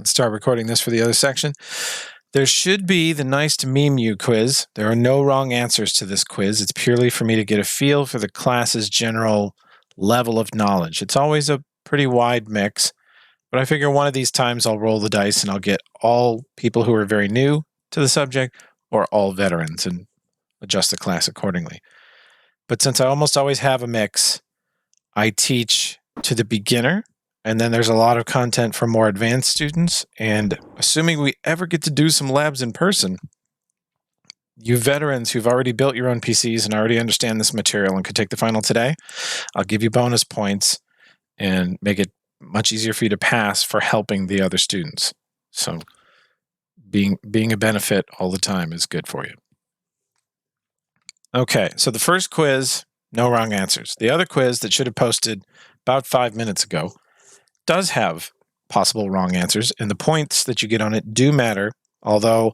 Let's start recording this for the other section. There should be the nice to meme you quiz. There are no wrong answers to this quiz. It's purely for me to get a feel for the class's general level of knowledge. It's always a pretty wide mix, but I figure one of these times I'll roll the dice and I'll get all people who are very new to the subject or all veterans and adjust the class accordingly. But since I almost always have a mix, I teach to the beginner, and then there's a lot of content for more advanced students. And assuming we ever get to do some labs in person, you veterans who've already built your own PCs and already understand this material and could take the final today, I'll give you bonus points and make it much easier for you to pass for helping the other students. So being a benefit all the time is good for you. Okay, so the first quiz, no wrong answers. The other quiz that should have posted about 5 minutes ago does have possible wrong answers, and the points that you get on it do matter, although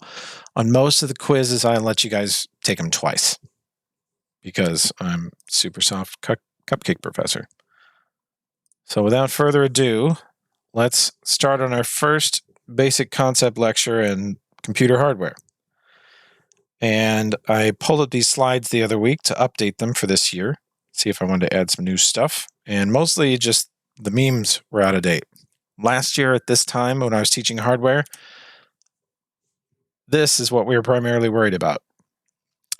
on most of the quizzes, I let you guys take them twice because I'm super soft cupcake professor. So without further ado, let's start on our first basic concept lecture in computer hardware. And I pulled up these slides the other week to update them for this year, see if I wanted to add some new stuff. And mostly just the memes were out of date. Last year at this time when I was teaching hardware, this is what we were primarily worried about,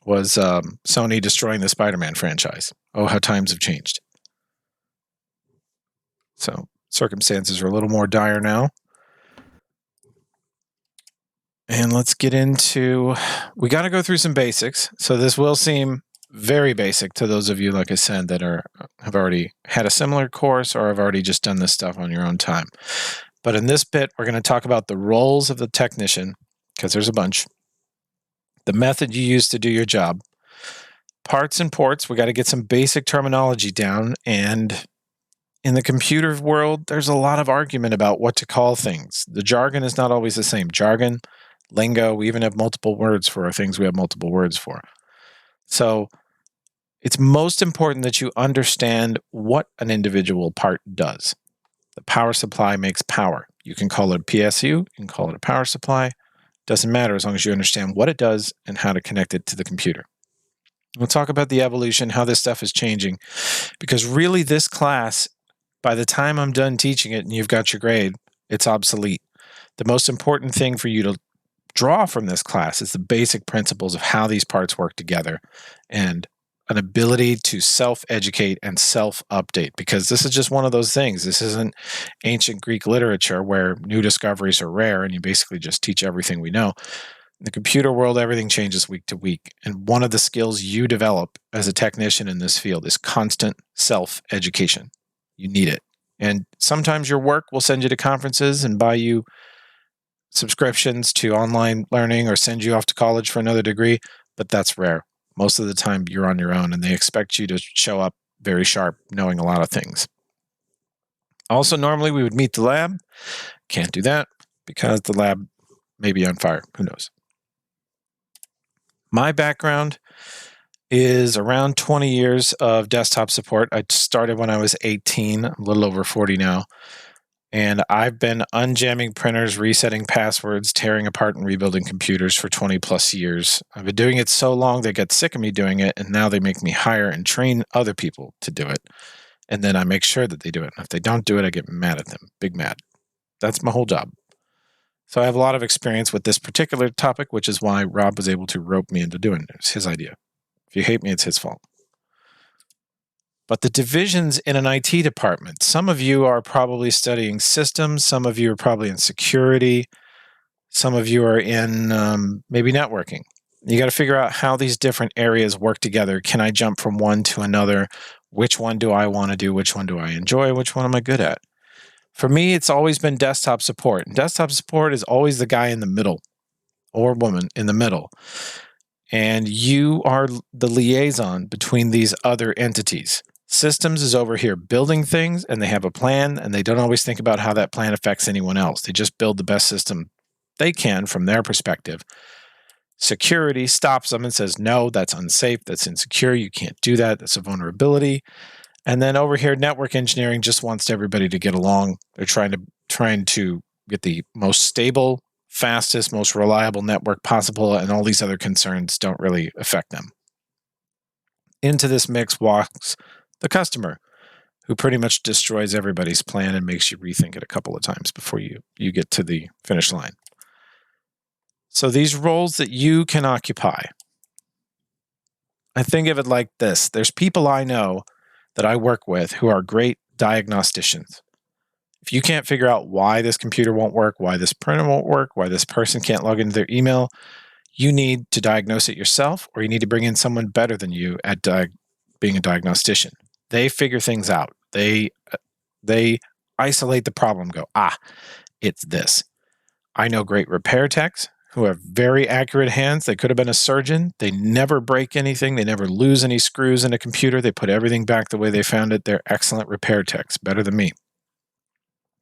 was Sony destroying the Spider-Man franchise. Oh, how times have changed. So circumstances are a little more dire now. And let's get into, we got to go through some basics. So this will seem very basic to those of you, like I said, that have already had a similar course or have already just done this stuff on your own time. But in this bit, we're going to talk about the roles of the technician, because there's a bunch, the method you use to do your job, parts and ports. We got to get some basic terminology down. And in the computer world, there's a lot of argument about what to call things. The jargon is not always the same. Jargon, lingo, we even have multiple words for things we have multiple words for. So it's most important that you understand what an individual part does. The power supply makes power. You can call it a PSU, you can call it a power supply. Doesn't matter as long as you understand what it does and how to connect it to the computer. We'll talk about the evolution, how this stuff is changing, because really this class, by the time I'm done teaching it and you've got your grade, it's obsolete. The most important thing for you to draw from this class is the basic principles of how these parts work together and an ability to self-educate and self-update, because this is just one of those things. This isn't ancient Greek literature where new discoveries are rare and you basically just teach everything we know. In the computer world, everything changes week to week. And one of the skills you develop as a technician in this field is constant self-education. You need it. And sometimes your work will send you to conferences and buy you subscriptions to online learning or send you off to college for another degree, but that's rare. Most of the time you're on your own and they expect you to show up very sharp, knowing a lot of things. Also, normally we would meet the lab. Can't do that because the lab may be on fire. Who knows? My background is around 20 years of desktop support. I started when I was 18, a little over 40 now. And I've been unjamming printers, resetting passwords, tearing apart and rebuilding computers for 20 plus years. I've been doing it so long they get sick of me doing it, and now they make me hire and train other people to do it. And then I make sure that they do it. And if they don't do it, I get mad at them, big mad. That's my whole job. So I have a lot of experience with this particular topic, which is why Rob was able to rope me into doing it. It's his idea. If you hate me, it's his fault. But the divisions in an IT department, some of you are probably studying systems, some of you are probably in security, some of you are in maybe networking. You got to figure out how these different areas work together. Can I jump from one to another? Which one do I want to do? Which one do I enjoy? Which one am I good at? For me, it's always been desktop support. And desktop support is always the guy in the middle or woman in the middle. And you are the liaison between these other entities. Systems is over here building things, and they have a plan, and they don't always think about how that plan affects anyone else. They just build the best system they can from their perspective. Security stops them and says, no, that's unsafe, that's insecure, you can't do that, that's a vulnerability. And then over here, network engineering just wants everybody to get along. They're trying to get the most stable, fastest, most reliable network possible, and all these other concerns don't really affect them. Into this mix walks the customer, who pretty much destroys everybody's plan and makes you rethink it a couple of times before you get to the finish line. So these roles that you can occupy, I think of it like this. There's people I know that I work with who are great diagnosticians. If you can't figure out why this computer won't work, why this printer won't work, why this person can't log into their email, you need to diagnose it yourself, or you need to bring in someone better than you at being a diagnostician. They figure things out. They isolate the problem, go, it's this. I know great repair techs who have very accurate hands. They could have been a surgeon. They never break anything. They never lose any screws in a computer. They put everything back the way they found it. They're excellent repair techs, better than me.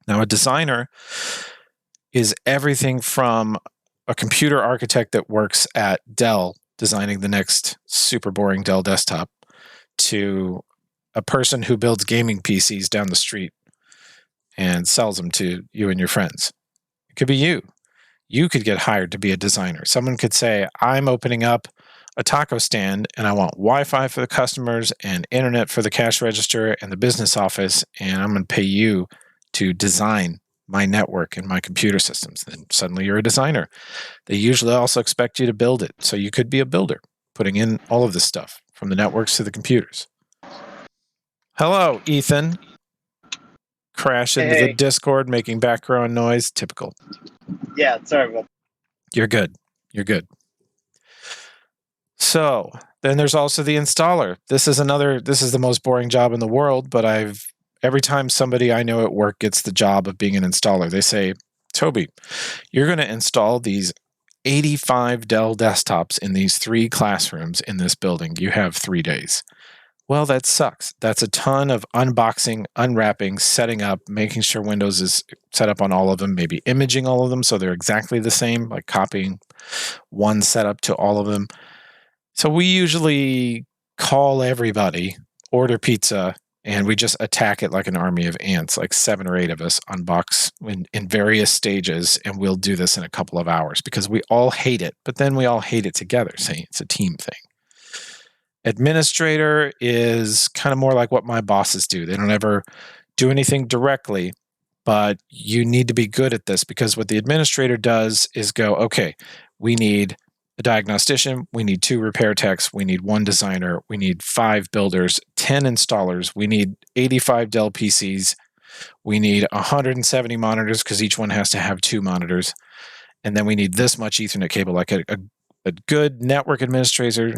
Now, a designer is everything from a computer architect that works at Dell designing the next super boring Dell desktop to a person who builds gaming PCs down the street and sells them to you and your friends. It could be you. You could get hired to be a designer. Someone could say, I'm opening up a taco stand and I want Wi-Fi for the customers and internet for the cash register and the business office, and I'm going to pay you to design my network and my computer systems. Then suddenly you're a designer. They usually also expect you to build it. So you could be a builder, putting in all of this stuff from the networks to the computers. Hello, Ethan. Crash into the Discord, making background noise. Typical. Yeah, sorry about that. You're good. You're good. So then there's also the installer. This is the most boring job in the world, but every time somebody I know at work gets the job of being an installer, they say, Toby, you're going to install these 85 Dell desktops in these 3 classrooms in this building. You have 3 days. Well, that sucks. That's a ton of unboxing, unwrapping, setting up, making sure Windows is set up on all of them, maybe imaging all of them so they're exactly the same, like copying one setup to all of them. So we usually call everybody, order pizza, and we just attack it like an army of ants, like 7 or 8 of us unbox in various stages, and we'll do this in a couple of hours because we all hate it, but then we all hate it together, saying it's a team thing. Administrator is kind of more like what my bosses do. They don't ever do anything directly, but you need to be good at this because what the administrator does is go, okay, we need a diagnostician, we need 2 repair techs, we need 1 designer, we need 5 builders, 10 installers, we need 85 Dell PCs, we need 170 monitors because each one has to have 2 monitors, and then we need this much Ethernet cable, like a good network administrator,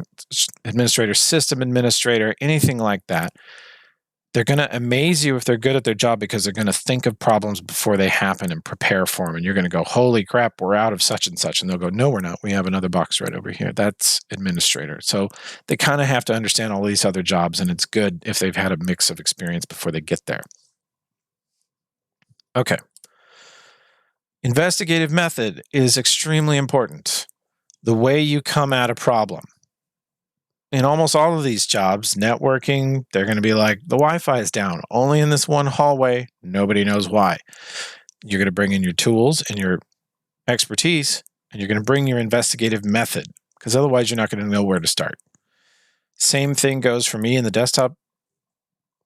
system administrator, anything like that. They're going to amaze you if they're good at their job because they're going to think of problems before they happen and prepare for them. And you're going to go, holy crap, we're out of such and such. And they'll go, no, we're not. We have another box right over here. That's administrator. So they kind of have to understand all these other jobs. And it's good if they've had a mix of experience before they get there. Okay. Investigative method is extremely important. The way you come at a problem. In almost all of these jobs, networking, they're going to be like, the Wi-Fi is down, only in this one hallway. Nobody knows why. You're going to bring in your tools and your expertise, and you're going to bring your investigative method, because otherwise you're not going to know where to start. Same thing goes for me in the desktop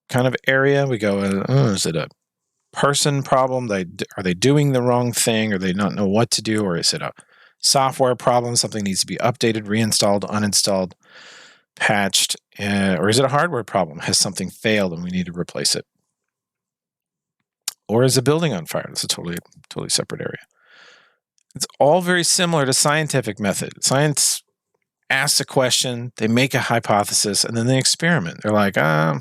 kind of area. We go, is it a person problem? Are they doing the wrong thing? Or they not know what to do? Or is it a software problem? Something needs to be updated, reinstalled, uninstalled, patched, or is it a hardware problem? Has something failed and we need to replace it? Or is a building on fire? That's a totally separate area. It's all very similar to scientific method. Science asks a question, they make a hypothesis, and then they experiment. They're like, I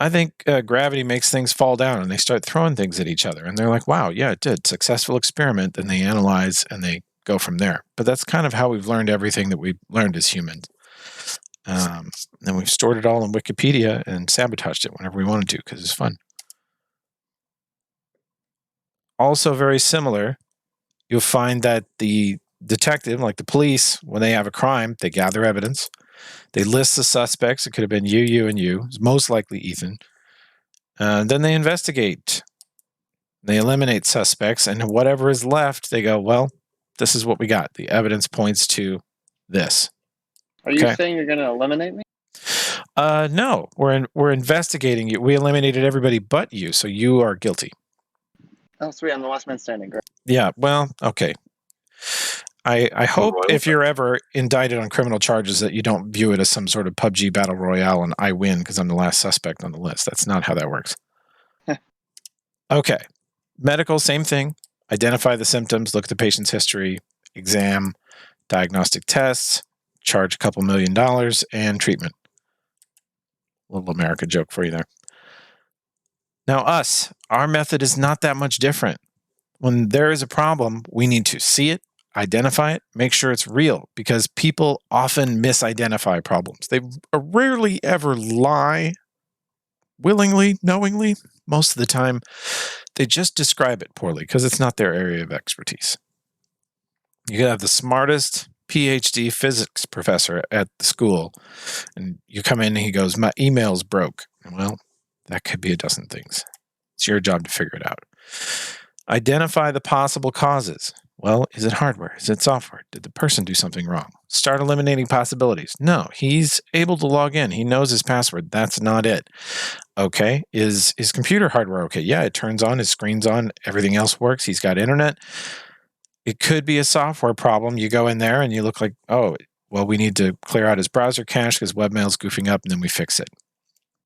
think gravity makes things fall down, and they start throwing things at each other. And they're like, wow, yeah, it did. Successful experiment. Then they analyze and they go from there. But that's kind of how we've learned everything that we've learned as humans. And we've stored it all in Wikipedia and sabotaged it whenever we wanted to because it's fun. Also very similar, you'll find that the detective, like the police, when they have a crime, they gather evidence. They list the suspects. It could have been you, and you. It's most likely Ethan. Then they investigate. They eliminate suspects, and whatever is left, they go, well, this is what we got. The evidence points to this. Are you saying you're going to eliminate me? No, we're investigating you. We eliminated everybody but you, so you are guilty. Oh, sweet. I'm the last man standing. Great. Yeah, well, okay. I hope if you're ever indicted on criminal charges that you don't view it as some sort of PUBG battle royale and I win because I'm the last suspect on the list. That's not how that works. Okay. Medical, same thing. Identify the symptoms, look at the patient's history, exam, diagnostic tests, charge a couple $1 million, and treatment. Little America joke for you there. Now our method is not that much different. When there is a problem, we need to see it, identify it, make sure it's real, because people often misidentify problems. They rarely ever lie willingly, knowingly. Most of the time, they just describe it poorly because it's not their area of expertise. You could have the smartest PhD physics professor at the school, and you come in and he goes, my email's broke. Well, that could be a dozen things. It's your job to figure it out. Identify the possible causes. Well, is it hardware? Is it software? Did the person do something wrong? Start eliminating possibilities. No, he's able to log in. He knows his password. That's not it. Okay, is his computer hardware okay? Yeah, it turns on, his screen's on, everything else works. He's got internet. It could be a software problem. You go in there and you look like, oh, well, we need to clear out his browser cache because webmail's goofing up, and then we fix it.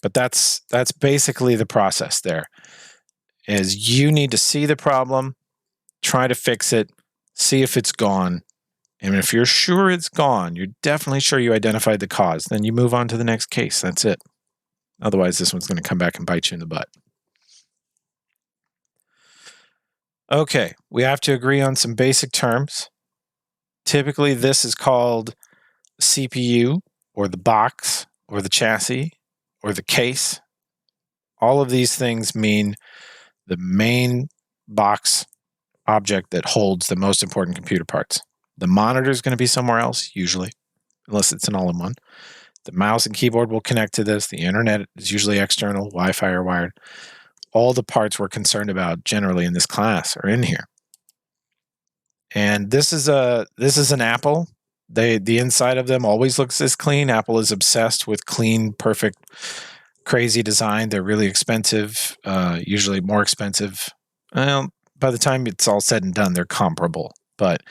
But that's basically the process there. Is you need to see the problem, try to fix it, see if it's gone. And if you're sure it's gone, you're definitely sure you identified the cause, then you move on to the next case. That's it. Otherwise, this one's going to come back and bite you in the butt. Okay, we have to agree on some basic terms. Typically, this is called CPU, or the box, or the chassis, or the case. All of these things mean the main box object that holds the most important computer parts. The monitor is going to be somewhere else, usually, unless it's an all-in-one. The mouse and keyboard will connect to this. The internet is usually external, Wi-Fi or wired. All the parts we're concerned about generally in this class are in here. And this is an Apple. The inside of them always looks this clean. Apple is obsessed with clean, perfect, crazy design. They're really expensive, usually more expensive. Well, by the time it's all said and done, they're comparable. But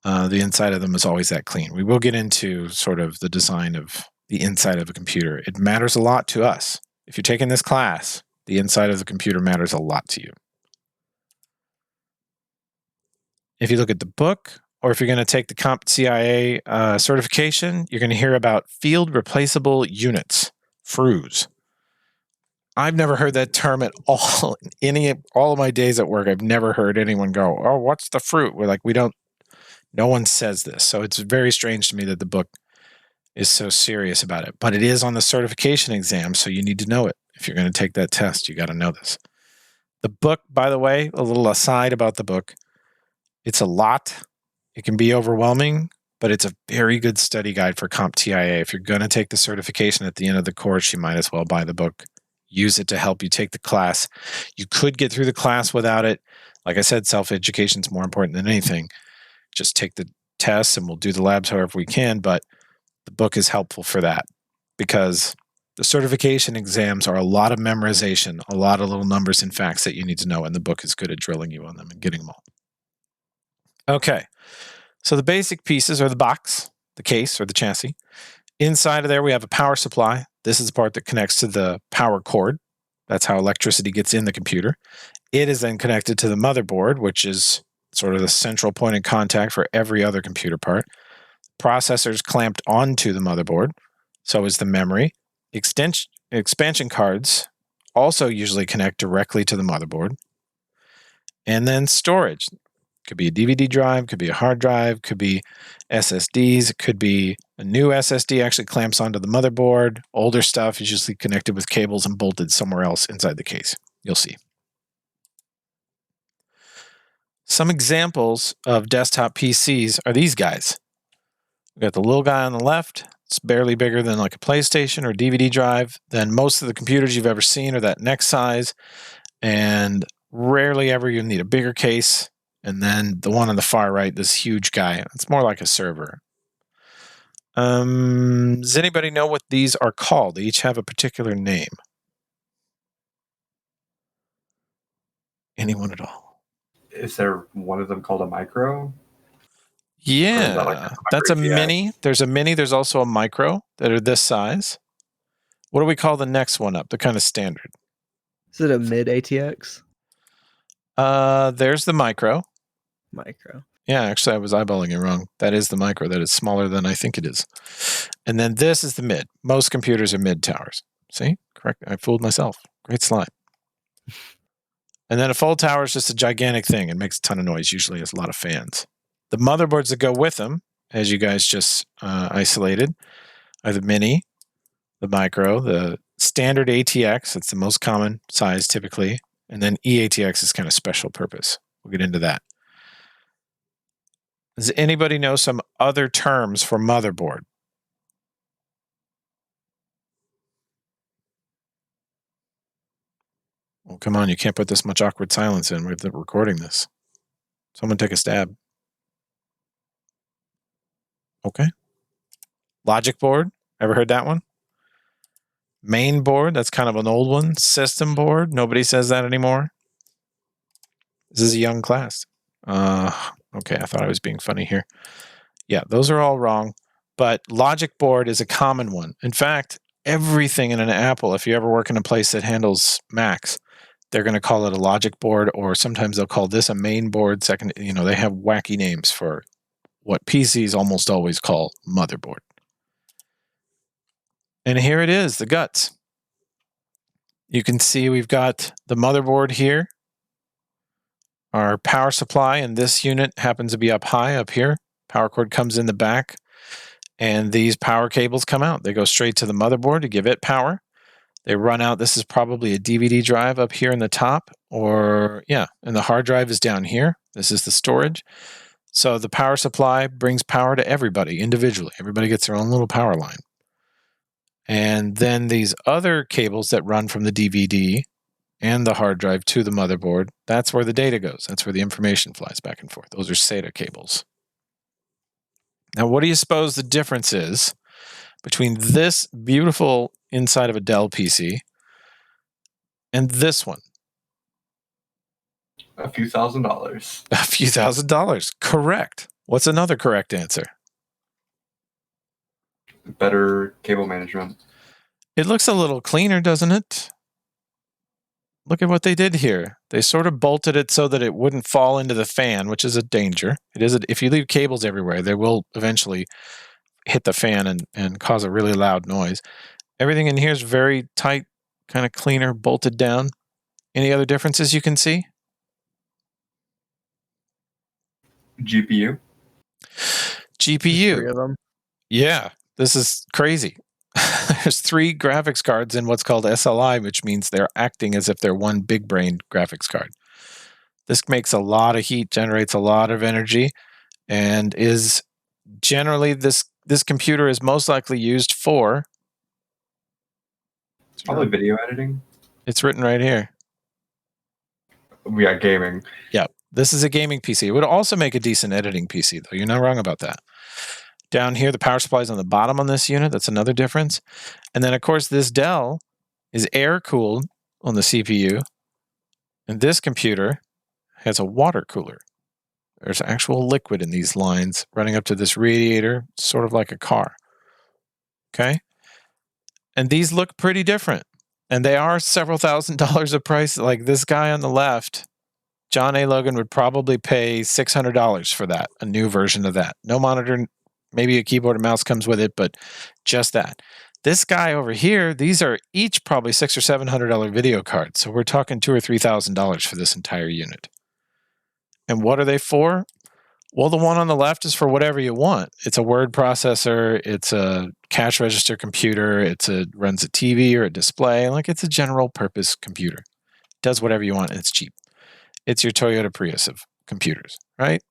the inside of them is always that clean. We will get into sort of the design of the inside of a computer. It matters a lot to us. If you're taking this class, the inside of the computer matters a lot to you. If you look at the book, or if you're going to take the CompTIA certification, you're going to hear about field replaceable units, FRUs. I've never heard that term at all. All of my days at work, I've never heard anyone go, oh, what's the fruit? We're like, no one says this. So it's very strange to me that the book is so serious about it. But it is on the certification exam, so you need to know it. If you're going to take that test, you got to know this. The book, by the way, a little aside about the book, it's a lot. It can be overwhelming, but it's a very good study guide for CompTIA. If you're going to take the certification at the end of the course, you might as well buy the book. Use it to help you take the class. You could get through the class without it. Like I said, self-education is more important than anything. Just take the tests and we'll do the labs however we can, but the book is helpful for that because the certification exams are a lot of memorization, a lot of little numbers and facts that you need to know, and the book is good at drilling you on them and getting them all. Okay, so the basic pieces are the box, the case, or the chassis. Inside of there, we have a power supply. This is the part that connects to the power cord. That's how electricity gets in the computer. It is then connected to the motherboard, which is sort of the central point of contact for every other computer part. Processor is clamped onto the motherboard. So is the memory. Expansion cards also usually connect directly to the motherboard. And then storage. Could be a DVD drive, could be a hard drive, could be SSDs, it could be a new SSD actually clamps onto the motherboard. Older stuff is usually connected with cables and bolted somewhere else inside the case. You'll see. Some examples of desktop PCs are these guys. We've got the little guy on the left. It's barely bigger than like a PlayStation or DVD drive. Then most of the computers you've ever seen are that next size. And Rarely ever you need a bigger case. And then the one on the far right, this huge guy, it's more like a server. Does anybody know what these are called? They each have a particular name. Anyone at all? Is there one of them called a micro? Yeah, that's a mini. There's a mini. There's also a micro that are this size. What do we call the next one up? The kind of standard. Is it a mid ATX? There's the micro. Micro. Yeah, actually, I was eyeballing it wrong. That is the micro. That is smaller than I think it is. And then this is the mid. Most computers are mid towers. See? Correct. I fooled myself. Great slide. And then a full tower is just a gigantic thing. It makes a ton of noise. Usually has a lot of fans. The motherboards that go with them, as you guys just isolated, are the mini, the micro, the standard ATX. It's the most common size typically. And then eATX is kind of special purpose. We'll get into that. Does anybody know some other terms for motherboard? Well, come on, you can't put this much awkward silence in. We're recording this. Someone take a stab. Okay. Logic board. Ever heard that one? Main board. That's kind of an old one. System board. Nobody says that anymore. This is a young class. Okay, I thought I was being funny here. Yeah, those are all wrong. But logic board is a common one. In fact, everything in an Apple, if you ever work in a place that handles Macs, they're going to call it a logic board, or sometimes they'll call this a main board. Second, they have wacky names for what PCs almost always call motherboard. And here it is, the guts. You can see we've got the motherboard here. Our power supply in this unit happens to be up high, up here. Power cord comes in the back, and these power cables come out. They go straight to the motherboard to give it power. They run out. This is probably a DVD drive up here in the top, and the hard drive is down here. This is the storage. So the power supply brings power to everybody individually. Everybody gets their own little power line. And then these other cables that run from the DVD and the hard drive to the motherboard, that's where the data goes. That's where the information flies back and forth. Those are SATA cables. Now, what do you suppose the difference is between this beautiful inside of a Dell PC and this one? A few $1,000s. A few $1,000s. Correct. What's another correct answer? Better cable management. It looks a little cleaner, doesn't it? Look at what they did here. They sort of bolted it so that it wouldn't fall into the fan, which is a danger. If you leave cables everywhere, they will eventually hit the fan and cause a really loud noise. Everything in here is very tight, kind of cleaner, bolted down. Any other differences you can see? GPU. Three of them. Yeah, this is crazy. There's 3 graphics cards in what's called SLI, which means they're acting as if they're one big brain graphics card. This makes a lot of heat, generates a lot of energy, and is generally this computer is most likely used for Probably video editing. It's written right here. Yeah, gaming. Yeah, this is a gaming PC. It would also make a decent editing PC, though. You're not wrong about that. Down here, the power supply is on the bottom on this unit. That's another difference. And then, of course, this Dell is air-cooled on the CPU. And this computer has a water cooler. There's actual liquid in these lines running up to this radiator, sort of like a car. Okay? And these look pretty different. And they are several $1,000s a price. Like this guy on the left, John A. Logan would probably pay $600 for that, a new version of that. No monitor, maybe a keyboard and mouse comes with it, but just that. This guy over here, these are each probably $600 or $700 video cards. So we're talking $2,000 or $3,000 for this entire unit. And what are they for? Well, the one on the left is for whatever you want. It's a word processor. It's a cash register computer. Runs a TV or a display. Like it's a general purpose computer. Does whatever you want and it's cheap. It's your Toyota Prius of computers, right?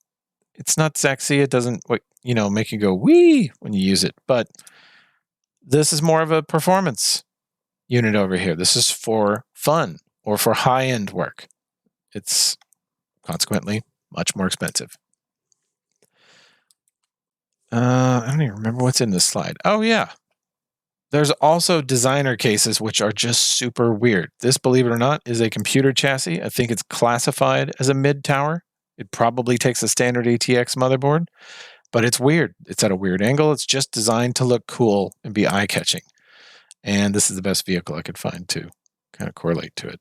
It's not sexy. It doesn't, make you go wee when you use it. But this is more of a performance unit over here. This is for fun or for high-end work. It's consequently much more expensive. I don't even remember what's in this slide. Oh, yeah. There's also designer cases, which are just super weird. This, believe it or not, is a computer chassis. I think it's classified as a mid-tower. It probably takes a standard ATX motherboard, but it's weird. It's at a weird angle. It's just designed to look cool and be eye-catching. And this is the best vehicle I could find to kind of correlate to it.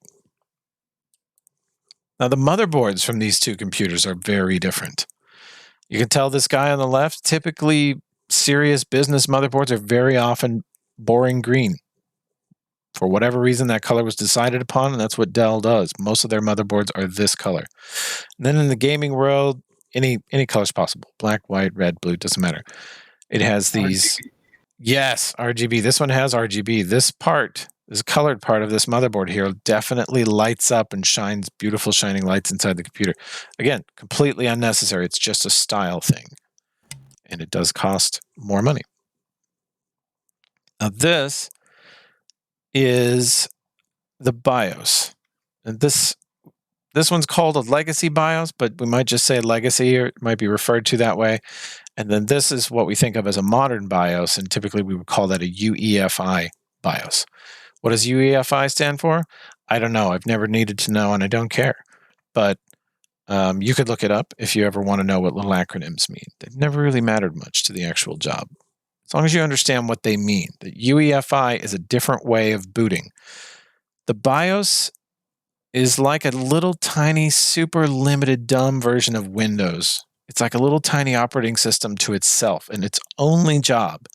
Now, the motherboards from these two computers are very different. You can tell this guy on the left, typically serious business motherboards are very often boring green. For whatever reason, that color was decided upon, and that's what Dell does. Most of their motherboards are this color. And then in the gaming world, any color's possible. Black, white, red, blue, doesn't matter. It has these... RGB. Yes, RGB. This one has RGB. This colored part of this motherboard here definitely lights up and shines beautiful shining lights inside the computer. Again, completely unnecessary. It's just a style thing. And it does cost more money. Now this is the BIOS. And this one's called a legacy BIOS, but we might just say legacy, or it might be referred to that way. And then this is what we think of as a modern BIOS, and typically we would call that a UEFI BIOS. What does UEFI stand for? I don't know. I've never needed to know, and I don't care. But you could look it up if you ever want to know what little acronyms mean. They've never really mattered much to the actual job. As long as you understand what they mean. The UEFI is a different way of booting. The BIOS is like a little tiny, super limited, dumb version of Windows. It's like a little tiny operating system to itself, and its only job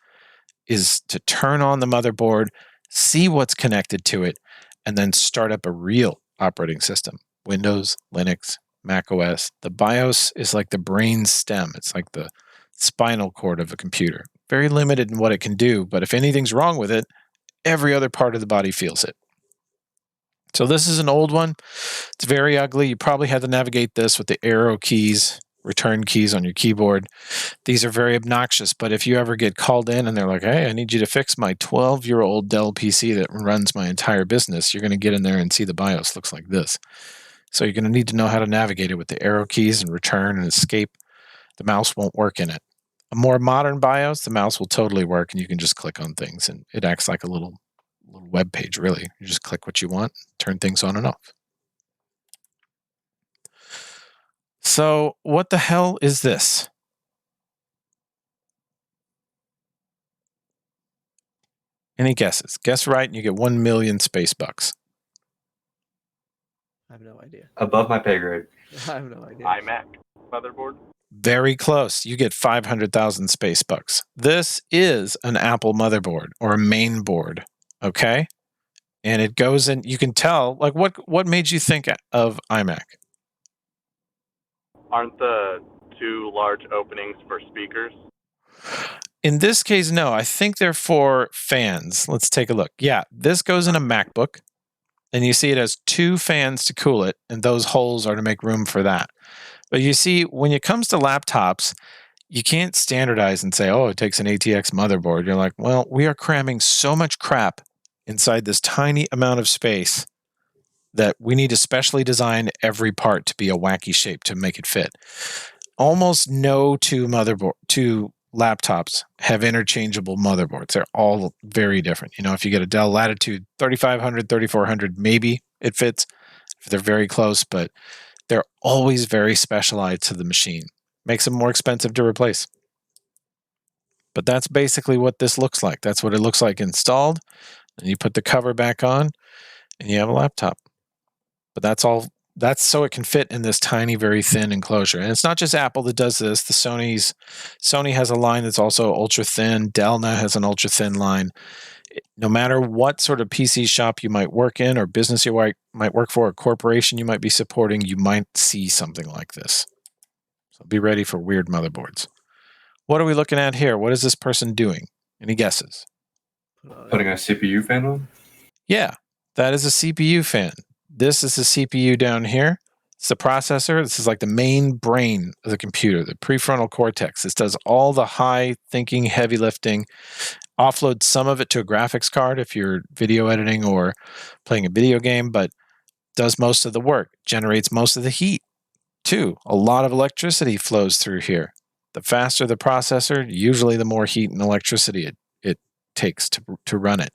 is to turn on the motherboard, see what's connected to it, and then start up a real operating system. Windows, Linux, Mac OS. The BIOS is like the brain stem. It's like the spinal cord of a computer. Very limited in what it can do, but if anything's wrong with it, every other part of the body feels it. So this is an old one. It's very ugly. You probably had to navigate this with the arrow keys, return keys on your keyboard. These are very obnoxious, but if you ever get called in and they're like, hey, I need you to fix my 12-year-old Dell PC that runs my entire business, you're going to get in there and see the BIOS looks like this. So you're going to need to know how to navigate it with the arrow keys and return and escape. The mouse won't work in it. A more modern BIOS, the mouse will totally work, and you can just click on things, and it acts like a little web page, really. You just click what you want, turn things on and off. So what the hell is this? Any guesses? Guess right and you get 1 million space bucks. I have no idea. Above my pay grade. I have no idea. iMac motherboard. Very close. You get 500,000 space bucks. This is an Apple motherboard or a main board, okay? And it goes in, you can tell, like what made you think of iMac? Aren't the two large openings for speakers? In this case, no. I think they're for fans. Let's take a look. Yeah, this goes in a MacBook, and you see it has 2 fans to cool it, and those holes are to make room for that. But you see, when it comes to laptops, you can't standardize and say, oh, it takes an ATX motherboard. You're like, well, we are cramming so much crap inside this tiny amount of space that we need to specially design every part to be a wacky shape to make it fit. Almost no two laptops have interchangeable motherboards. They're all very different. You know, if you get a Dell Latitude 3500, 3400, maybe it fits if they're very close, but they're always very specialized to the machine. Makes them more expensive to replace. But that's basically what this looks like. That's what it looks like installed. And you put the cover back on and you have a laptop. But that's all. That's so it can fit in this tiny, very thin enclosure. And it's not just Apple that does this. Sony has a line that's also ultra thin. Dell now has an ultra thin line. No matter what sort of PC shop you might work in or business you might work for, or corporation you might be supporting, you might see something like this. So be ready for weird motherboards. What are we looking at here? What is this person doing? Any guesses? Putting a CPU fan on? Yeah, that is a CPU fan. This is the CPU down here. It's the processor. This is like the main brain of the computer, the prefrontal cortex. This does all the high thinking, heavy lifting. Offload some of it to a graphics card if you're video editing or playing a video game, but does most of the work, generates most of the heat too. A lot of electricity flows through here. The faster the processor, usually the more heat and electricity it takes to run it.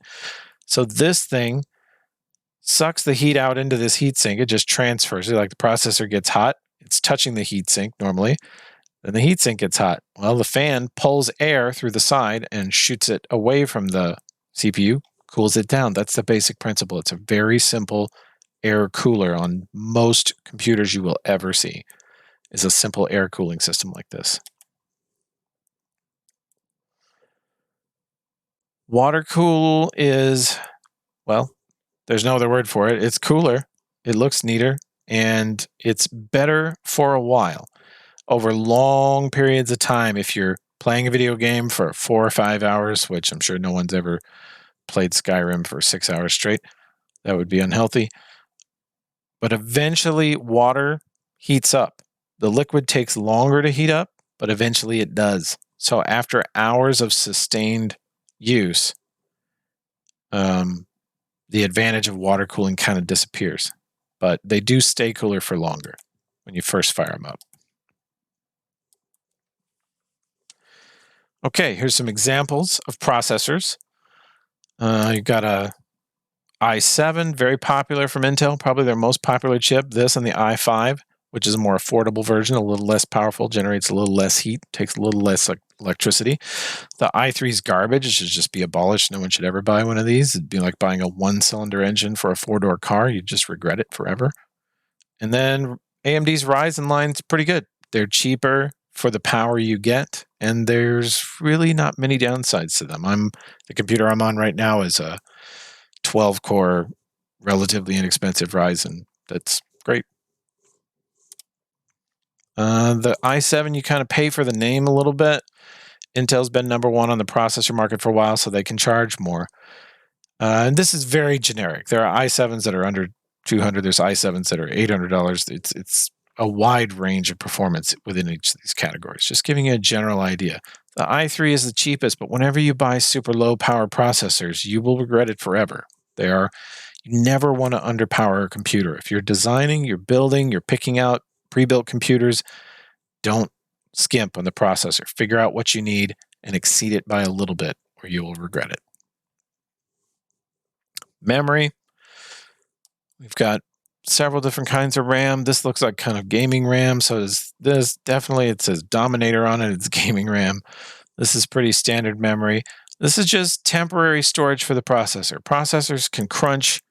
So this thing sucks the heat out into this heatsink. It just transfers it. Like the processor gets hot, it's touching the heatsink normally. Then the heatsink gets hot. Well, the fan pulls air through the side and shoots it away from the CPU, cools it down. That's the basic principle. It's a very simple air cooler on most computers you will ever see, is a simple air cooling system like this. Water cool is, well, there's no other word for it. It's cooler, it looks neater, and it's better for a while. Over long periods of time, if you're playing a video game for 4 or 5 hours, which I'm sure no one's ever played Skyrim for 6 hours straight, that would be unhealthy. But eventually water heats up. The liquid takes longer to heat up, but eventually it does. So after hours of sustained use, the advantage of water cooling kind of disappears. But they do stay cooler for longer when you first fire them up. Okay, here's some examples of processors. You've got a i7, very popular from Intel, probably their most popular chip. This and the i5, which is a more affordable version, a little less powerful, generates a little less heat, takes a little less electricity. The i3 is garbage. It should just be abolished. No one should ever buy one of these. It'd be like buying a one-cylinder engine for a 4-door car. You'd just regret it forever. And then AMD's Ryzen line's pretty good. They're cheaper for the power you get, and there's really not many downsides to them. The computer I'm on right now is a 12-core, relatively inexpensive Ryzen. That's great. The i7, you kind of pay for the name a little bit. Intel's been #1 on the processor market for a while, so they can charge more. And this is very generic. There are i7s that are under $200. There's i7s that are $800. It's a wide range of performance within each of these categories. Just giving you a general idea. The i3 is the cheapest, but whenever you buy super low power processors, you will regret it forever. You never want to underpower a computer. If you're designing, you're building, you're picking out pre-built computers, don't skimp on the processor. Figure out what you need and exceed it by a little bit, or you will regret it. Memory. We've got several different kinds of RAM. This looks like kind of gaming RAM. So is this. Definitely it says Dominator on it. It's gaming RAM. This is pretty standard memory. This is just temporary storage for the processor. Processors can crunch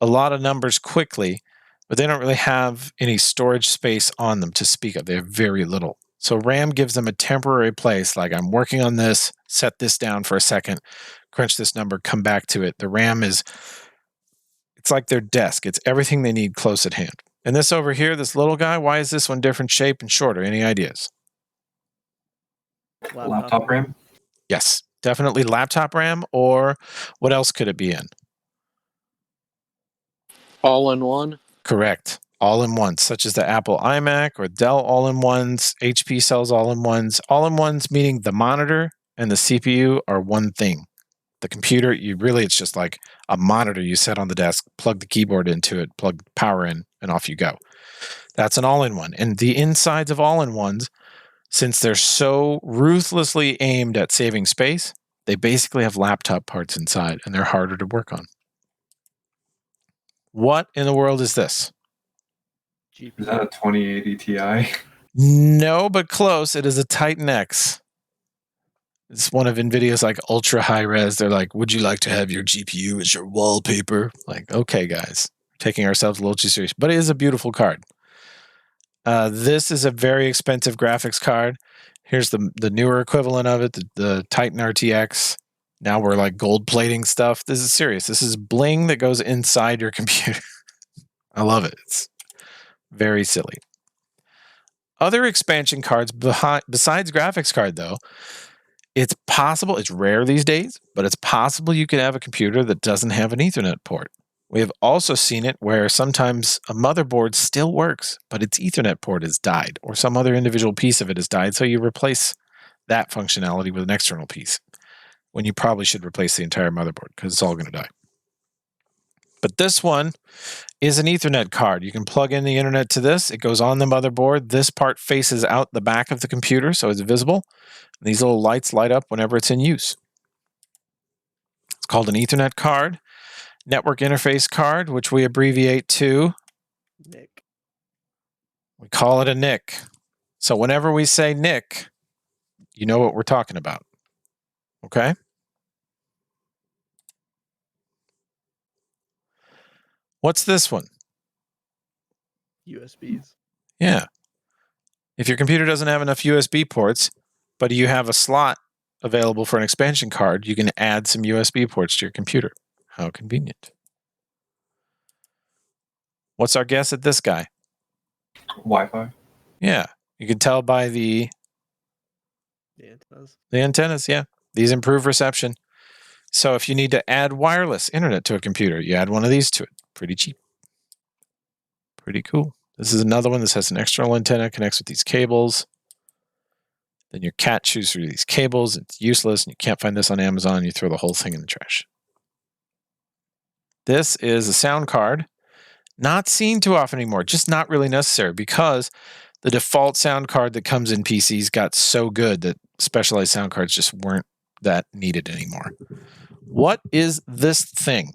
a lot of numbers quickly, but they don't really have any storage space on them to speak of. They have very little. So RAM gives them a temporary place, like I'm working on this, set this down for a second, crunch this number, come back to it. The RAM it's like their desk. It's everything they need close at hand. And this over here, this little guy, why is this one different shape and shorter? Any ideas? Laptop RAM? Yes, definitely laptop RAM, or what else could it be in? All-in-one? Correct. All-in-ones, such as the Apple iMac or Dell all-in-ones. HP sells all-in-ones. All-in-ones meaning the monitor and the CPU are one thing. The computer, it's just like a monitor you set on the desk, plug the keyboard into it, plug power in, and off you go. That's an all-in-one. And the insides of all-in-ones, since they're so ruthlessly aimed at saving space, they basically have laptop parts inside, and they're harder to work on. What in the world is this? Is that a 2080 Ti? No, but close. It is a Titan X. It's one of NVIDIA's like ultra high res. They're like, would you like to have your GPU as your wallpaper? Like, okay, guys, taking ourselves a little too serious, but it is a beautiful card. This is a very expensive graphics card. Here's the newer equivalent of it, the Titan RTX. Now we're like gold plating stuff. This is serious. This is bling that goes inside your computer. I love it. It's very silly. Other expansion cards besides graphics card, though, it's possible, it's rare these days, but it's possible you could have a computer that doesn't have an Ethernet port. We have also seen it where sometimes a motherboard still works, but its Ethernet port has died, or some other individual piece of it has died, so you replace that functionality with an external piece, when you probably should replace the entire motherboard, because it's all going to die. But this one is an Ethernet card. You can plug in the internet to this. It goes on the motherboard. This part faces out the back of the computer, so it's visible. And these little lights light up whenever it's in use. It's called an Ethernet card, network interface card, which we abbreviate to Nick. We call it a NIC. So whenever we say NIC, you know what we're talking about. Okay? What's this one? USBs. Yeah. If your computer doesn't have enough USB ports, but you have a slot available for an expansion card, you can add some USB ports to your computer. How convenient. What's our guess at this guy? Wi-Fi. Yeah. You can tell by the antennas. The antennas, yeah. These improve reception. So if you need to add wireless internet to a computer, you add one of these to it. Pretty cheap. Pretty cool. This is another one. This has an external antenna, connects with these cables. Then your cat chews through these cables. It's useless, and you can't find this on Amazon. You throw the whole thing in the trash. This is a sound card. Not seen too often anymore. Just not really necessary because the default sound card that comes in PCs got so good that specialized sound cards just weren't that needed anymore. What is this thing?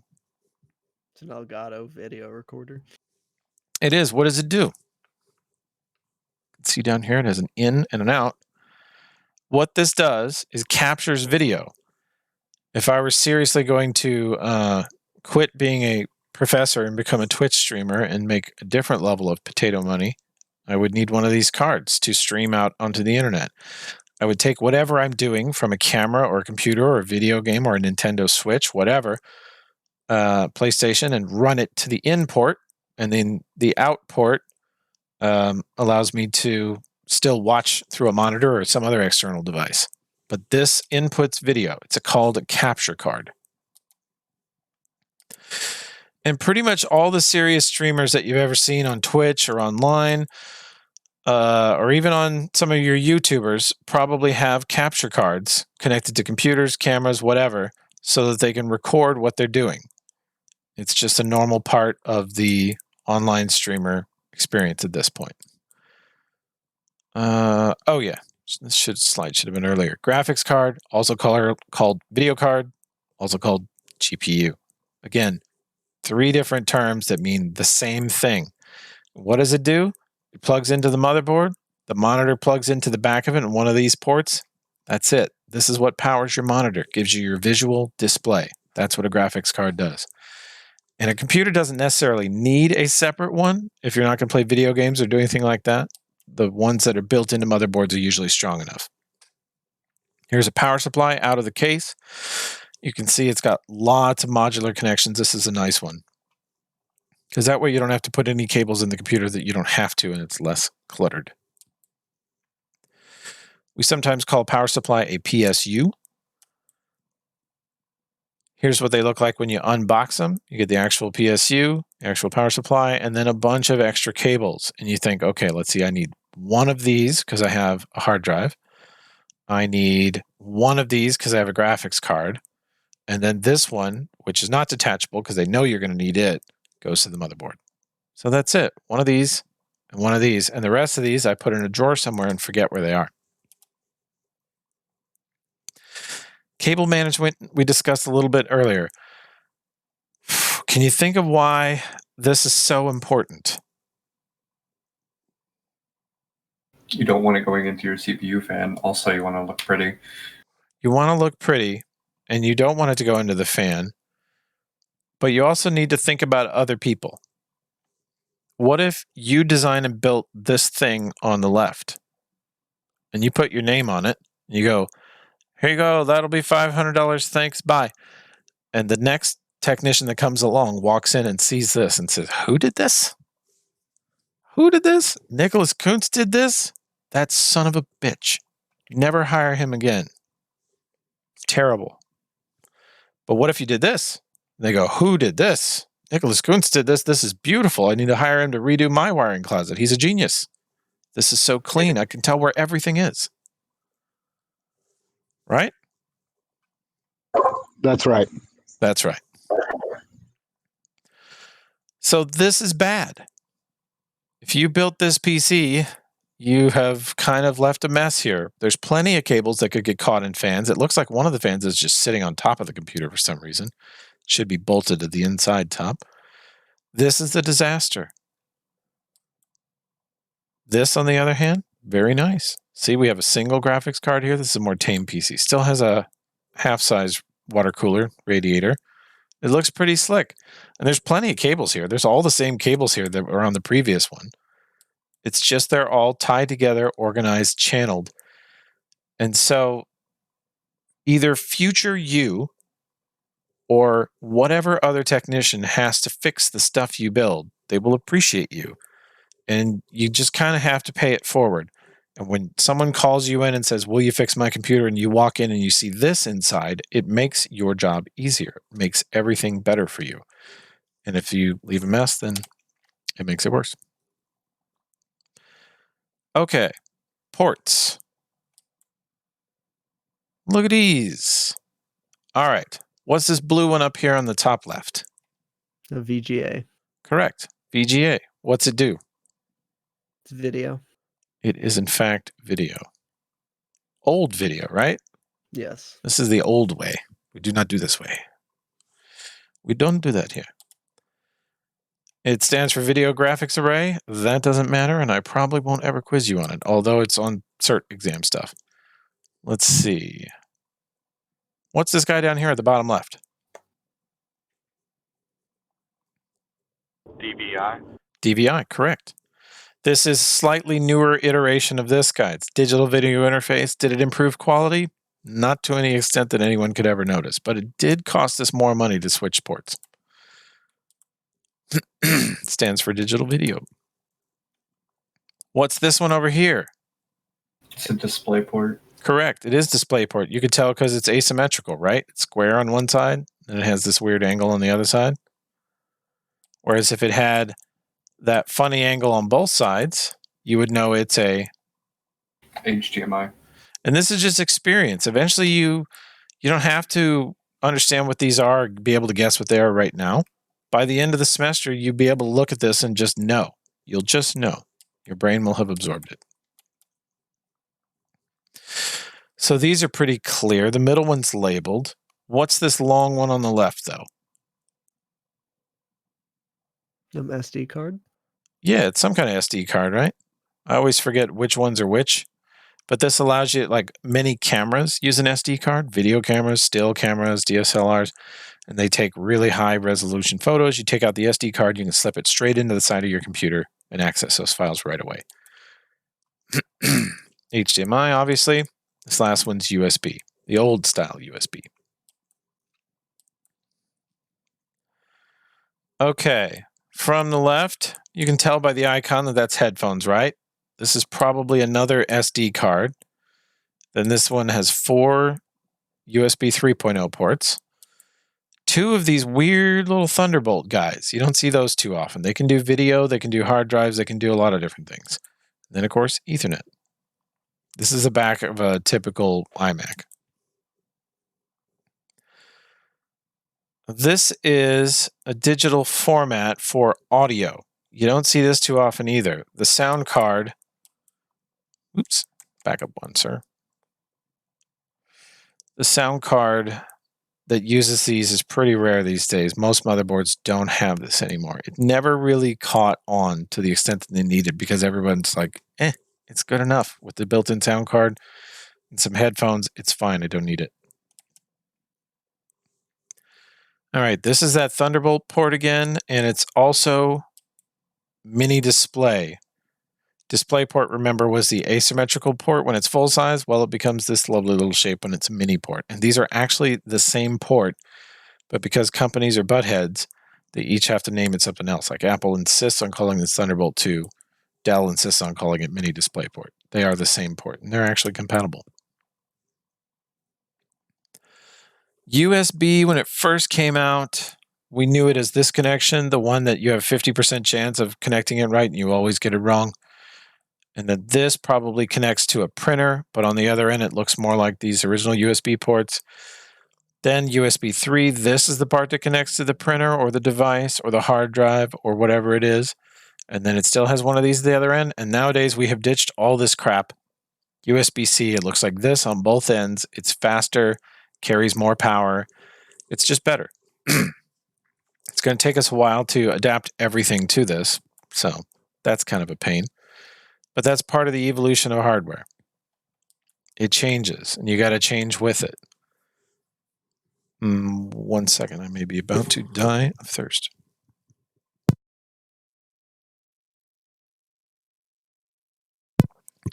It's an Elgato video recorder. It is. What does it do? You can see down here it has an in and an out. What this does is captures video. If I were seriously going to quit being a professor and become a Twitch streamer and make a different level of potato money, I would need one of these cards to stream out onto the internet. I would take whatever I'm doing from a camera or a computer or a video game or a Nintendo Switch, whatever, PlayStation, and run it to the in port, and then the out port allows me to still watch through a monitor or some other external device. But this inputs video. It's called a capture card. And pretty much all the serious streamers that you've ever seen on Twitch or online, or even on some of your YouTubers, probably have capture cards connected to computers, cameras, whatever, so that they can record what they're doing. It's just a normal part of the online streamer experience at this point. Oh yeah, this slide should have been earlier. Graphics card, also called video card, also called GPU. Again, 3 different terms that mean the same thing. What does it do? It plugs into the motherboard. The monitor plugs into the back of it in one of these ports. That's it. This is what powers your monitor, gives you your visual display. That's what a graphics card does. And a computer doesn't necessarily need a separate one if you're not going to play video games or do anything like that. The ones that are built into motherboards are usually strong enough. Here's a power supply out of the case. You can see it's got lots of modular connections. This is a nice one, because that way you don't have to put any cables in the computer that you don't have to, and it's less cluttered. We sometimes call power supply a PSU. Here's what they look like when you unbox them. You get the actual PSU, the actual power supply, and then a bunch of extra cables. And you think, okay, let's see, I need one of these because I have a hard drive. I need one of these because I have a graphics card. And then this one, which is not detachable because they know you're going to need it, goes to the motherboard. So that's it. One of these and one of these. And the rest of these I put in a drawer somewhere and forget where they are. Cable management we discussed a little bit earlier. Can you think of why this is so important? You don't want it going into your CPU fan. Also, you want to look pretty. You want to look pretty, and you don't want it to go into the fan. But you also need to think about other people. What if you design and built this thing on the left, and you put your name on it, and you go, here you go, that'll be $500, thanks, bye. And the next technician that comes along walks in and sees this and says, who did this? Who did this? Nicholas Kuntz did this? That son of a bitch. Never hire him again. Terrible. But what if you did this? They go, who did this? Nicholas Kuntz did this. This is beautiful. I need to hire him to redo my wiring closet. He's a genius. This is so clean. I can tell where everything is. Right? That's right. That's right. So this is bad. If you built this PC, you have kind of left a mess here. There's plenty of cables that could get caught in fans. It looks like one of the fans is just sitting on top of the computer for some reason. It should be bolted to the inside top. This is the disaster. This, on the other hand, very nice. See, we have a single graphics card here. This is a more tame PC. Still has a half-size water cooler radiator. It looks pretty slick. And there's plenty of cables here. There's all the same cables here that were on the previous one. It's just they're all tied together, organized, channeled. And so either future you or whatever other technician has to fix the stuff you build, they will appreciate you. And you just kind of have to pay it forward. And when someone calls you in and says, will you fix my computer? And you walk in and you see this inside, it makes your job easier. It makes everything better for you. And if you leave a mess, then it makes it worse. Okay, ports. Look at these. All right, what's this blue one up here on the top left? A VGA. Correct, VGA. What's it do? It's video. It is, in fact, video. Old video, right? Yes. This is the old way. We do not do this way. We don't do that here. It stands for Video Graphics Array. That doesn't matter, and I probably won't ever quiz you on it, although it's on cert exam stuff. Let's see. What's this guy down here at the bottom left? DVI. DVI, correct. This is slightly newer iteration of this guy. It's digital video interface. Did it improve quality? Not to any extent that anyone could ever notice, but it did cost us more money to switch ports. It stands for digital video. What's this one over here? It's a DisplayPort. Correct. It is DisplayPort. You could tell because it's asymmetrical, right? It's square on one side, and it has this weird angle on the other side. Whereas if it had that funny angle on both sides, you would know it's a HDMI. And this is just experience. Eventually, you don't have to understand what these are, be able to guess what they are right now. By the end of the semester, you'll be able to look at this and just know. You'll just know. Your brain will have absorbed it. So these are pretty clear. The middle one's labeled. What's this long one on the left, though? SD card. Yeah, it's some kind of SD card, right? I always forget which ones are which. But this allows you, like many cameras use an SD card, video cameras, still cameras, DSLRs, and they take really high resolution photos. You take out the SD card, you can slip it straight into the side of your computer and access those files right away. HDMI, obviously. This last one's USB, the old style USB. Okay, from the left, you can tell by the icon that that's headphones, right? This is probably another SD card. Then this one has 4 USB 3.0 ports. 2 of these weird little Thunderbolt guys. You don't see those too often. They can do video, they can do hard drives, they can do a lot of different things. Then, of course, Ethernet. This is the back of a typical iMac. This is a digital format for audio. You don't see this too often either. The sound card, oops, back up one, sir. The sound card that uses these is pretty rare these days. Most motherboards don't have this anymore. It never really caught on to the extent that they needed because everyone's like, it's good enough with the built-in sound card and some headphones. It's fine. I don't need it. All right, this is that Thunderbolt port again, and it's also mini display. DisplayPort, remember, was the asymmetrical port when it's full size. Well, it becomes this lovely little shape when it's a mini port. And these are actually the same port, but because companies are butt heads, they each have to name it something else. Like Apple insists on calling this Thunderbolt 2. Dell insists on calling it mini DisplayPort. They are the same port, and they're actually compatible. USB, when it first came out, we knew it as this connection, the one that you have 50% chance of connecting it right, and you always get it wrong. And then this probably connects to a printer, but on the other end, it looks more like these original USB ports. Then USB 3, this is the part that connects to the printer or the device or the hard drive or whatever it is. And then it still has one of these at the other end. And nowadays we have ditched all this crap. USB-C, it looks like this on both ends. It's faster, carries more power. It's just better. It's going to take us a while to adapt everything to this. So that's kind of a pain. But that's part of the evolution of hardware. It changes, and you got to change with it. 1 second, I may be about to die of thirst.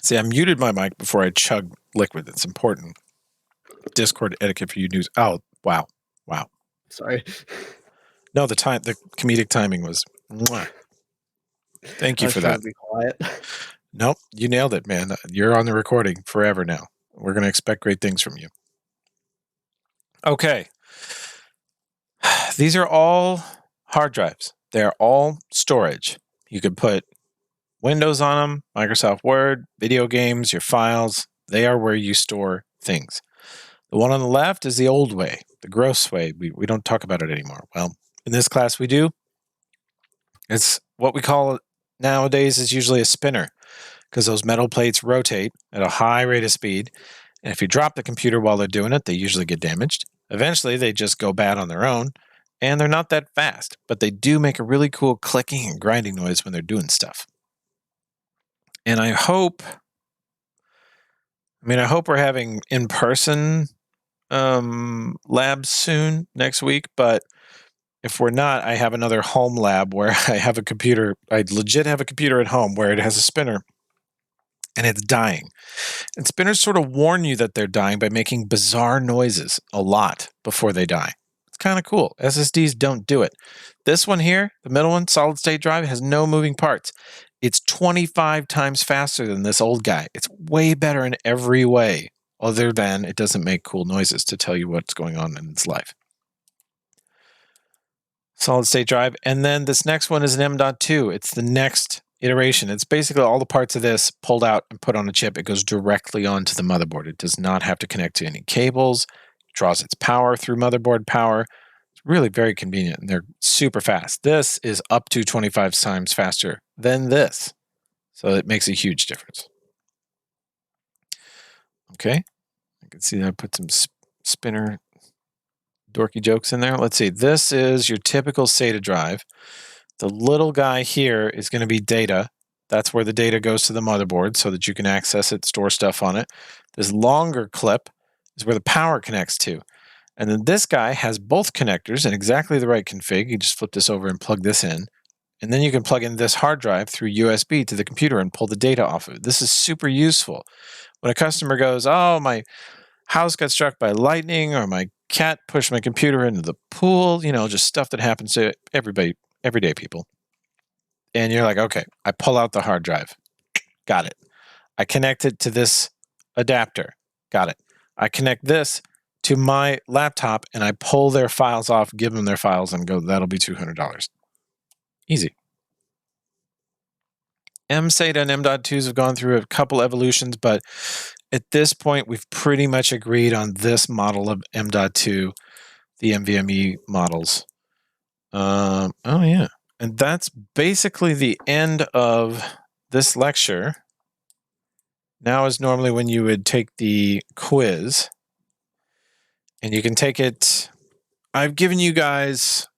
See, I muted my mic before I chug liquid. It's important. Discord etiquette for you news. Oh, wow. Wow. Sorry. No, the comedic timing was. Mwah. Thank you for that. To be quiet. Nope, you nailed it, man. You're on the recording forever now. We're going to expect great things from you. Okay. These are all hard drives. They're all storage. You could put Windows on them, Microsoft Word, video games, your files. They are where you store things. The one on the left is the old way, the gross way. We don't talk about it anymore. Well, in this class we do. It's what we call nowadays is usually a spinner, because those metal plates rotate at a high rate of speed. And if you drop the computer while they're doing it, they usually get damaged. Eventually, they just go bad on their own, and they're not that fast, but they do make a really cool clicking and grinding noise when they're doing stuff. And I hope we're having in-person labs soon next week, but if we're not, I have another home lab where I have a computer. I legit have a computer at home where it has a spinner and it's dying. And spinners sort of warn you that they're dying by making bizarre noises a lot before they die. It's kind of cool. SSDs don't do it. This one here, the middle one, solid state drive, has no moving parts. It's 25 times faster than this old guy. It's way better in every way, other than it doesn't make cool noises to tell you what's going on in its life. Solid state drive. And then this next one is an M.2. It's the next iteration. It's basically all the parts of this pulled out and put on a chip. It goes directly onto the motherboard. It does not have to connect to any cables. It draws its power through motherboard power. It's really very convenient, and they're super fast. This is up to 25 times faster than this. So it makes a huge difference. Okay. I can see that I put some spinner dorky jokes in there. Let's see. This is your typical SATA drive. The little guy here is going to be data. That's where the data goes to the motherboard so that you can access it, store stuff on it. This longer clip is where the power connects to. And then this guy has both connectors in exactly the right config. You just flip this over and plug this in. And then you can plug in this hard drive through USB to the computer and pull the data off of it. This is super useful. When a customer goes, oh, my house got struck by lightning, or my cat pushed my computer into the pool, just stuff that happens to everybody, everyday people. And you're like, okay, I pull out the hard drive. Got it. I connect it to this adapter. Got it. I connect this to my laptop and I pull their files off, give them their files, and go, that'll be $200. Easy. M-SATA and M.2s have gone through a couple evolutions, but at this point, we've pretty much agreed on this model of M.2, the NVMe models. Oh, yeah. And that's basically the end of this lecture. Now is normally when you would take the quiz. And you can take it. I've given you guys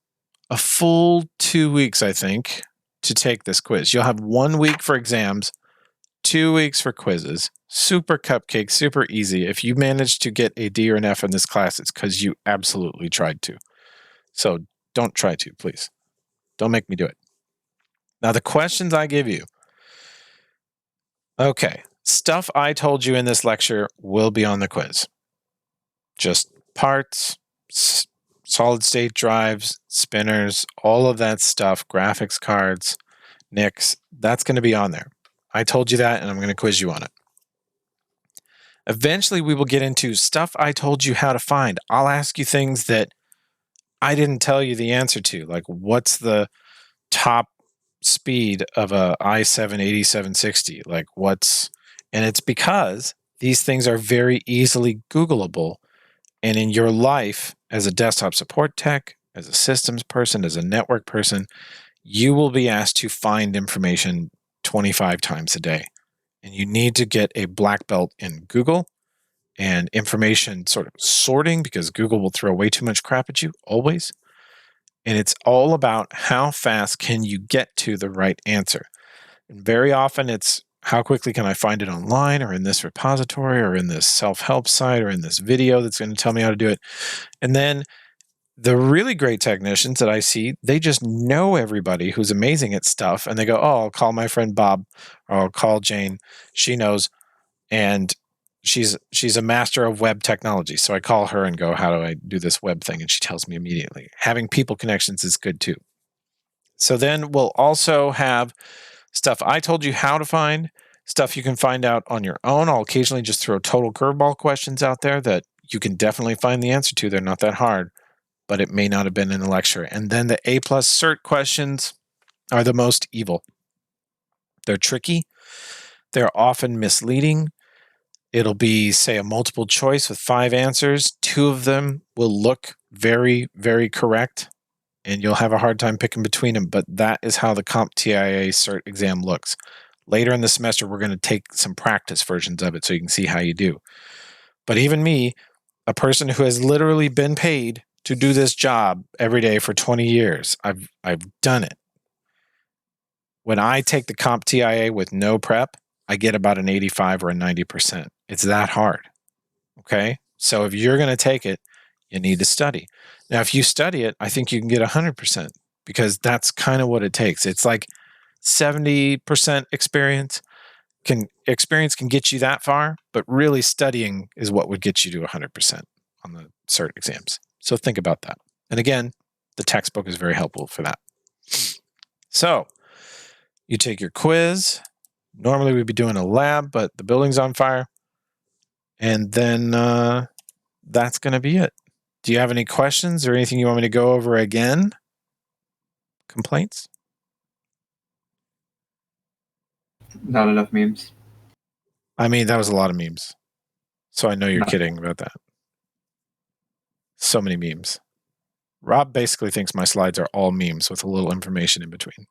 a full 2 weeks, I think, to take this quiz. You'll have 1 week for exams, 2 weeks for quizzes. Super cupcake, super easy. If you manage to get a D or an F in this class, it's because you absolutely tried to. So don't try to, please. Don't make me do it. Now, the questions I give you. Okay. Stuff I told you in this lecture will be on the quiz. Just parts, solid state drives, spinners, all of that stuff, graphics cards, NICs, that's going to be on there. I told you that, and I'm going to quiz you on it. Eventually, we will get into stuff I told you how to find. I'll ask you things that I didn't tell you the answer to, like what's the top speed of a i7-8760? Like and it's because these things are very easily Googleable. And in your life, as a desktop support tech, as a systems person, as a network person, you will be asked to find information 25 times a day. And you need to get a black belt in Google and information sort of sorting, because Google will throw way too much crap at you always. And it's all about how fast can you get to the right answer. And very often it's how quickly can I find it online or in this repository or in this self-help site or in this video that's going to tell me how to do it. And then the really great technicians that I see, they just know everybody who's amazing at stuff. And they go, oh, I'll call my friend Bob, or I'll call Jane. She knows. And she's a master of web technology. So I call her and go, how do I do this web thing? And she tells me immediately. Having people connections is good too. So then we'll also have stuff I told you how to find, stuff you can find out on your own. I'll occasionally just throw total curveball questions out there that you can definitely find the answer to. They're not that hard, but it may not have been in the lecture. And then the A+ cert questions are the most evil. They're tricky. They're often misleading. It'll be, say, a multiple choice with 5 answers. 2 of them will look very, very correct, and you'll have a hard time picking between them. But that is how the CompTIA cert exam looks. Later in the semester, we're going to take some practice versions of it so you can see how you do. But even me, a person who has literally been paid to do this job every day for 20 years, I've done it. When I take the CompTIA with no prep, I get about an 85 or a 90%. It's that hard. Okay? So if you're going to take it, you need to study. Now, if you study it, I think you can get 100%, because that's kind of what it takes. It's like 70% experience. Experience can get you that far, but really studying is what would get you to 100% on the cert exams. So think about that. And again, the textbook is very helpful for that. So you take your quiz. Normally we'd be doing a lab, but the building's on fire. And then that's going to be it. Do you have any questions or anything you want me to go over again? Complaints? Not enough memes. I mean, that was a lot of memes. So I know you're kidding about that. So many memes. Rob basically thinks my slides are all memes with a little information in between.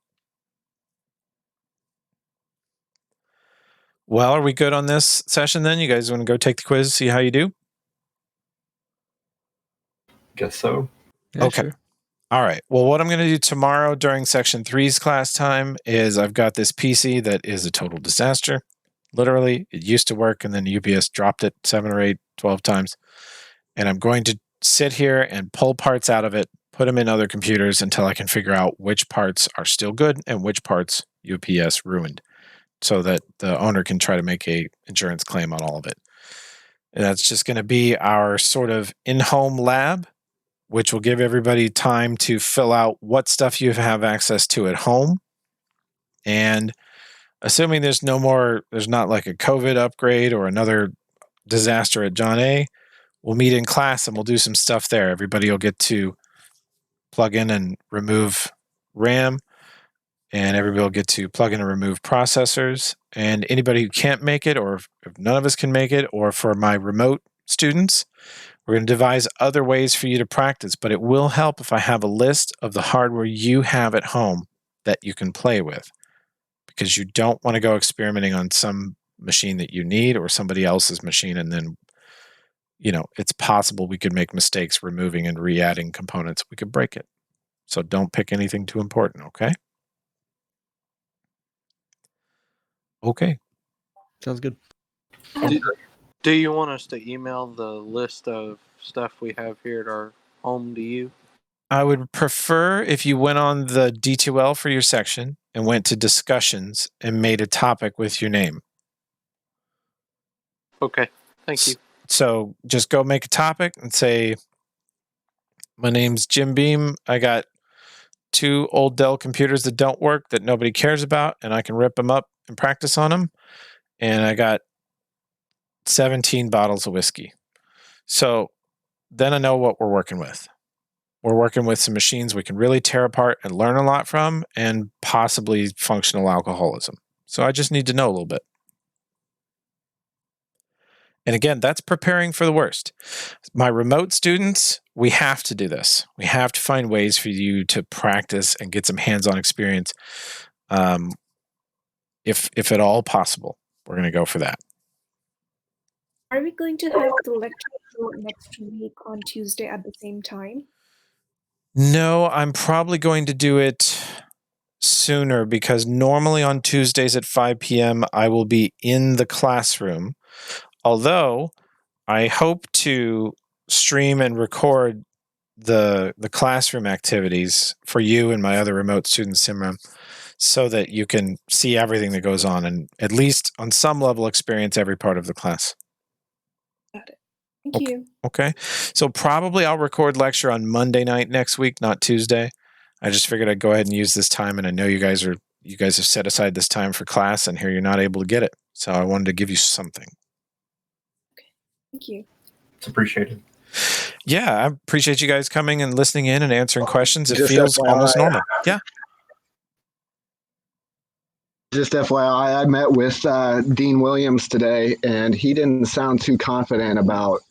Well, are we good on this session then? You guys want to go take the quiz, see how you do? Guess so. Yeah, Okay. sure. All right. Well, what I'm going to do tomorrow during Section 3's class time is I've got this PC that is a total disaster. Literally, it used to work, and then UPS dropped it 7 or 8, 12 times. And I'm going to sit here and pull parts out of it, put them in other computers until I can figure out which parts are still good and which parts UPS ruined, so that the owner can try to make a insurance claim on all of it. And that's just going to be our sort of in-home lab, which will give everybody time to fill out what stuff you have access to at home. And assuming there's not like a COVID upgrade or another disaster at John A., we'll meet in class and we'll do some stuff there. Everybody will get to plug in and remove RAM, and everybody will get to plug in and remove processors. And anybody who can't make it, or if none of us can make it, or for my remote students, we're going to devise other ways for you to practice. But it will help if I have a list of the hardware you have at home that you can play with, because you don't want to go experimenting on some machine that you need or somebody else's machine, and then it's possible we could make mistakes removing and re-adding components. We could break it. So don't pick anything too important, okay? Okay. Sounds good. Do you want us to email the list of stuff we have here at our home to you? I would prefer if you went on the D2L for your section and went to discussions and made a topic with your name. Okay, thank you. So just go make a topic and say, my name's Jim Beam. I got 2 old Dell computers that don't work that nobody cares about, and I can rip them up and practice on them. And I got 17 bottles of whiskey. So then I know what we're working with. We're working with some machines we can really tear apart and learn a lot from, and possibly functional alcoholism. So I just need to know a little bit. And again, that's preparing for the worst. My remote students, we have to do this. We have to find ways for you to practice and get some hands-on experience. If at all possible, we're going to go for that. Are we going to have the lecture next week on Tuesday at the same time? No, I'm probably going to do it sooner because normally on Tuesdays at 5 p.m. I will be in the classroom. Although I hope to stream and record the classroom activities for you and my other remote students, Simran, so that you can see everything that goes on and at least on some level experience every part of the class. Got it. Thank you. Okay. So probably I'll record lecture on Monday night next week, not Tuesday. I just figured I'd go ahead and use this time, and I know you guys have set aside this time for class, and here you're not able to get it. So I wanted to give you something. Okay. Thank you. It's appreciated. Yeah, I appreciate you guys coming and listening in and answering questions. It Just feels FYI, almost normal. Yeah. Just FYI, I met with Dean Williams today, and he didn't sound too confident about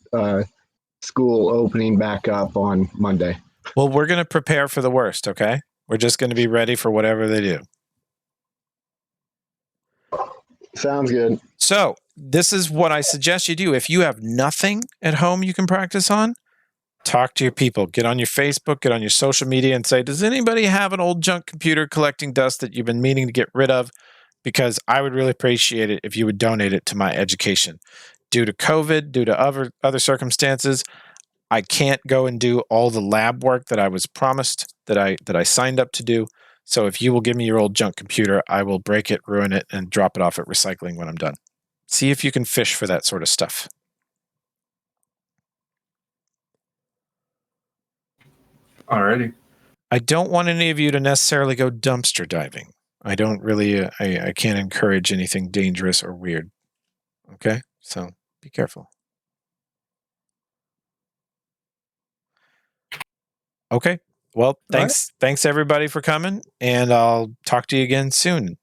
school opening back up on Monday. Well, we're going to prepare for the worst, okay? We're just going to be ready for whatever they do. Sounds good. So this is what I suggest you do. If you have nothing at home you can practice on, talk to your people. Get on your Facebook, get on your social media and say, does anybody have an old junk computer collecting dust that you've been meaning to get rid of? Because I would really appreciate it if you would donate it to my education. Due to COVID, due to other circumstances, I can't go and do all the lab work that I was promised, that I signed up to do. So if you will give me your old junk computer, I will break it, ruin it, and drop it off at recycling when I'm done. See if you can fish for that sort of stuff. Alrighty. I don't want any of you to necessarily go dumpster diving. I don't really, I can't encourage anything dangerous or weird. Okay? So be careful. Okay. Well, thanks. Thanks everybody for coming, and I'll talk to you again soon.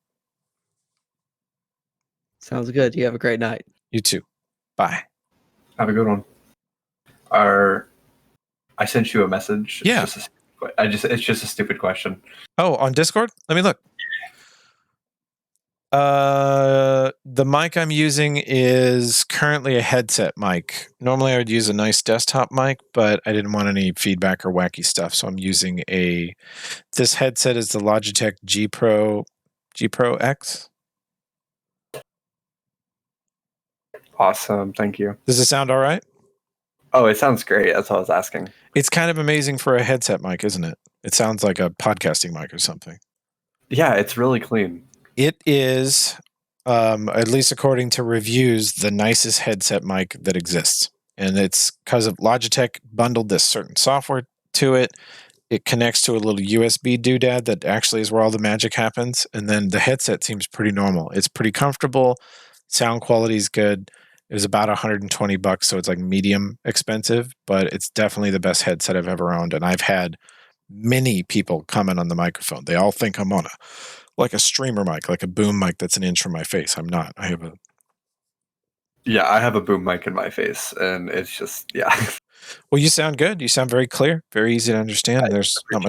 Sounds good. You have a great night. You too. Bye. Have a good one. I sent you a message. Yeah. It's just a stupid question. Oh, on Discord? Let me look. The mic I'm using is currently a headset mic. Normally I would use a nice desktop mic, but I didn't want any feedback or wacky stuff, so I'm using this headset is the Logitech G Pro X. Awesome. Thank you. Does it sound all right? Oh, it sounds great. That's what I was asking. It's kind of amazing for a headset mic, isn't it? It sounds like a podcasting mic or something. Yeah, it's really clean. It is, at least according to reviews, the nicest headset mic that exists. And it's because of Logitech bundled this certain software to it. It connects to a little USB doodad that actually is where all the magic happens. And then the headset seems pretty normal. It's pretty comfortable. Sound quality is good. It was about $120, so it's like medium expensive, but it's definitely the best headset I've ever owned. And I've had many people comment on the microphone. They all think I'm on a streamer mic, like a boom mic that's an inch from my face. I'm not. I have a boom mic in my face, and it's just, yeah. Well, you sound good. You sound very clear, very easy to understand. There's not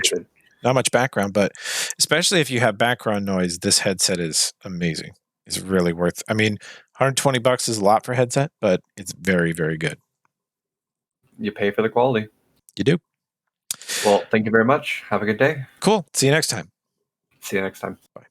much background, but especially if you have background noise, this headset is amazing. It's really worth. I mean, $120 is a lot for a headset, but it's very, very good. You pay for the quality. You do. Well, thank you very much. Have a good day. Cool. See you next time. See you next time. Bye.